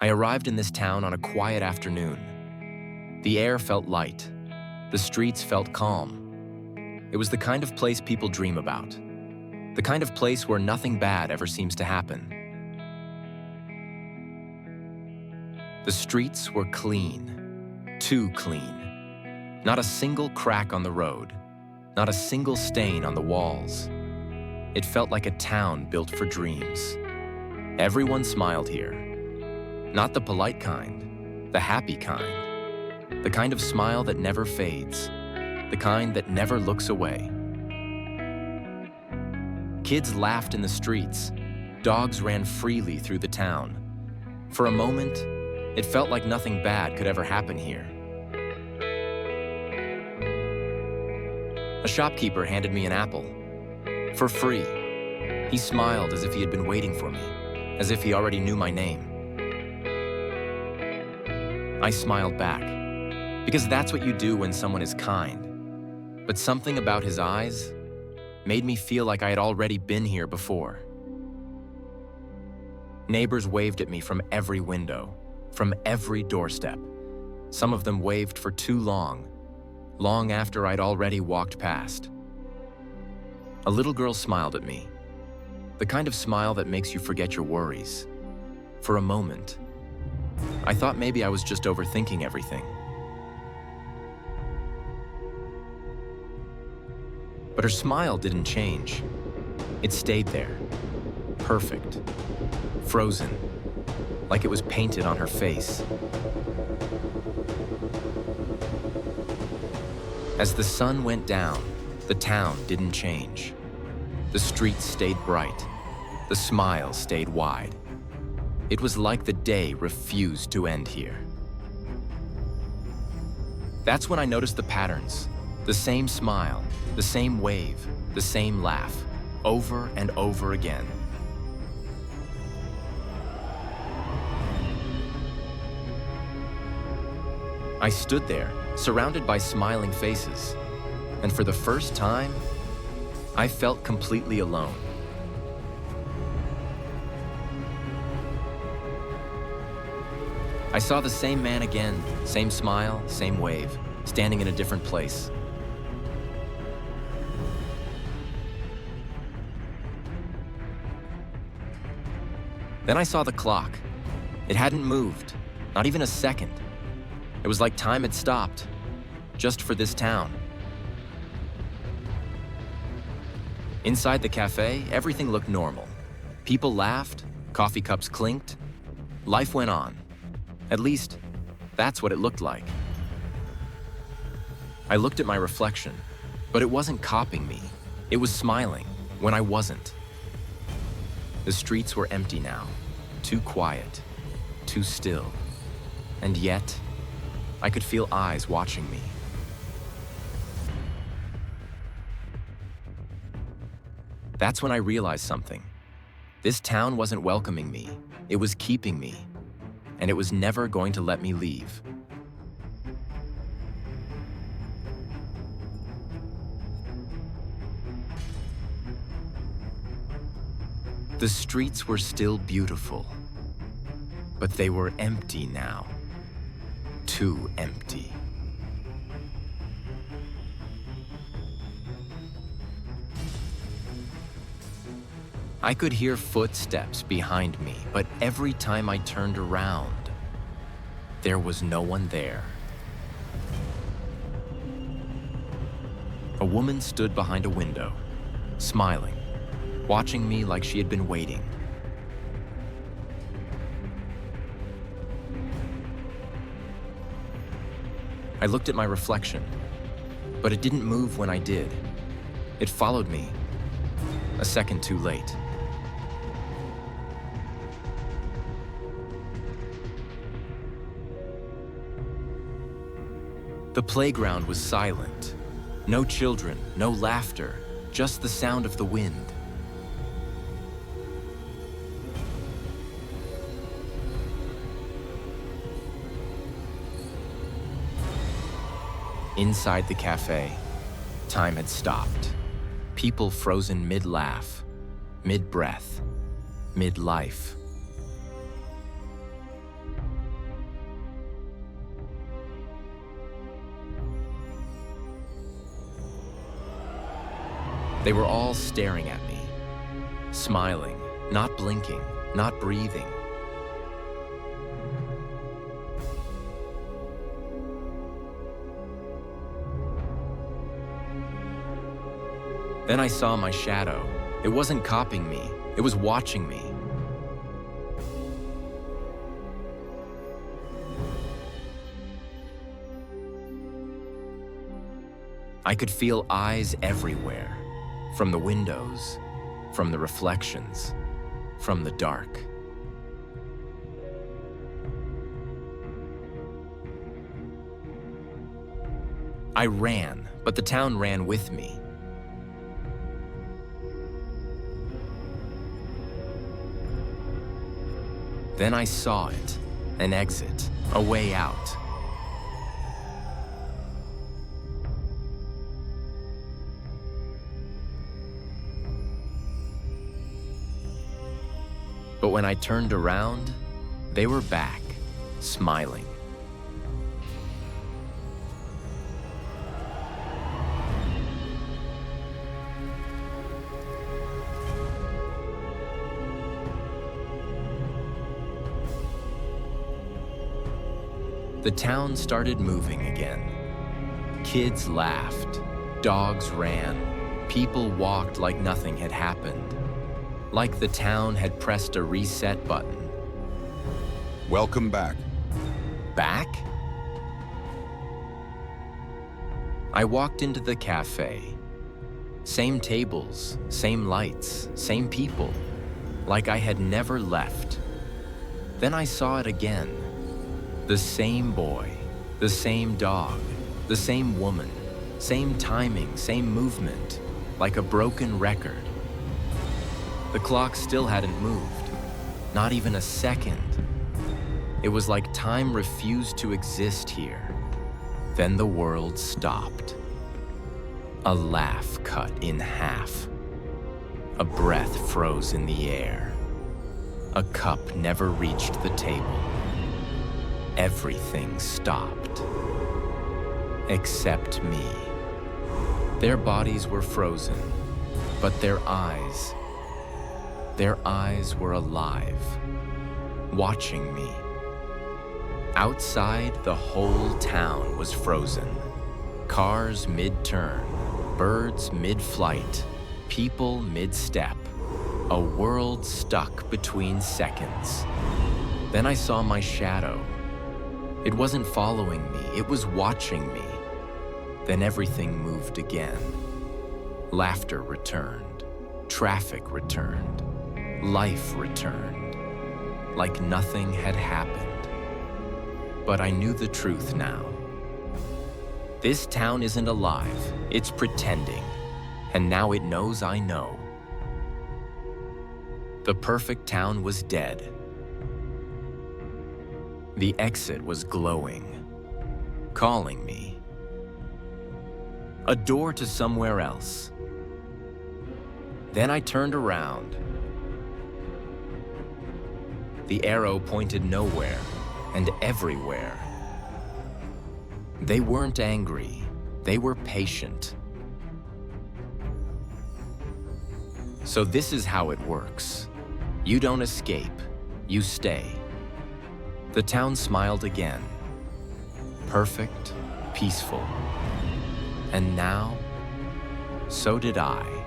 I arrived in this town on a quiet afternoon. The air felt light. The streets felt calm. It was the kind of place people dream about. The kind of place where nothing bad ever seems to happen. The streets were clean. Too clean. Not a single crack on the road. Not a single stain on the walls. It felt like a town built for dreams. Everyone smiled here. Not the polite kind, the happy kind. The kind of smile that never fades. The kind that never looks away. Kids laughed in the streets. Dogs ran freely through the town. For a moment, it felt like nothing bad could ever happen here. A shopkeeper handed me an apple. For free. He smiled as if he had been waiting for me, as if he already knew my name. I smiled back, because that's what you do when someone is kind. But something about his eyes made me feel like I had already been here before. Neighbors waved at me from every window, from every doorstep. Some of them waved for too long after I'd already walked past. A little girl smiled at me, the kind of smile that makes you forget your worries. For a moment, I thought maybe I was just overthinking everything. But her smile didn't change. It stayed there, perfect, frozen, like it was painted on her face. As the sun went down, the town didn't change. The streets stayed bright. The smile stayed wide. It was like the day refused to end here. That's when I noticed the patterns. The same smile, the same wave, the same laugh, over and over again. I stood there, surrounded by smiling faces, and for the first time, I felt completely alone. I saw the same man again, same smile, same wave, standing in a different place. Then I saw the clock. It hadn't moved, not even a second. It was like time had stopped, just for this town. Inside the cafe, everything looked normal. People laughed, coffee cups clinked. Life went on. At least, that's what it looked like. I looked at my reflection, but it wasn't copying me. It was smiling when I wasn't. The streets were empty now, too quiet, too still. And yet, I could feel eyes watching me. That's when I realized something. This town wasn't welcoming me. It was keeping me. And it was never going to let me leave. The streets were still beautiful, but they were empty now. Too empty. I could hear footsteps behind me, but every time I turned around, there was no one there. A woman stood behind a window, smiling, watching me like she had been waiting. I looked at my reflection, but it didn't move when I did. It followed me, a second too late. The playground was silent. No children, no laughter, just the sound of the wind. Inside the cafe, time had stopped. People frozen mid-laugh, mid-breath, mid-life. They were all staring at me, smiling, not blinking, not breathing. Then I saw my shadow. It wasn't copying me, it was watching me. I could feel eyes everywhere, from the windows, from the reflections, from the dark. I ran, but the town ran with me. Then I saw it, an exit, a way out. But when I turned around, they were back, smiling. The town started moving again. Kids laughed, dogs ran, people walked like nothing had happened, like the town had pressed a reset button. Welcome back. Back? I walked into the cafe. Same tables, same lights, same people, like I had never left. Then I saw it again. The same boy, the same dog, the same woman, same timing, same movement, like a broken record. The clock still hadn't moved, not even a second. It was like time refused to exist here. Then the world stopped. A laugh cut in half. A breath froze in the air. A cup never reached the table. Everything stopped. Except me. Their bodies were frozen, but their eyes were alive, watching me. Outside, the whole town was frozen. Cars mid-turn, birds mid-flight, people mid-step. A world stuck between seconds. Then I saw my shadow. It wasn't following me, it was watching me. Then everything moved again. Laughter returned, traffic returned, life returned, like nothing had happened. But I knew the truth now. This town isn't alive, it's pretending, and now it knows I know. The perfect town was dead. The exit was glowing, calling me. A door to somewhere else. Then I turned around. The arrow pointed nowhere and everywhere. They weren't angry, they were patient. So this is how it works. You don't escape, you stay. The town smiled again. Perfect, peaceful. And now, so did I.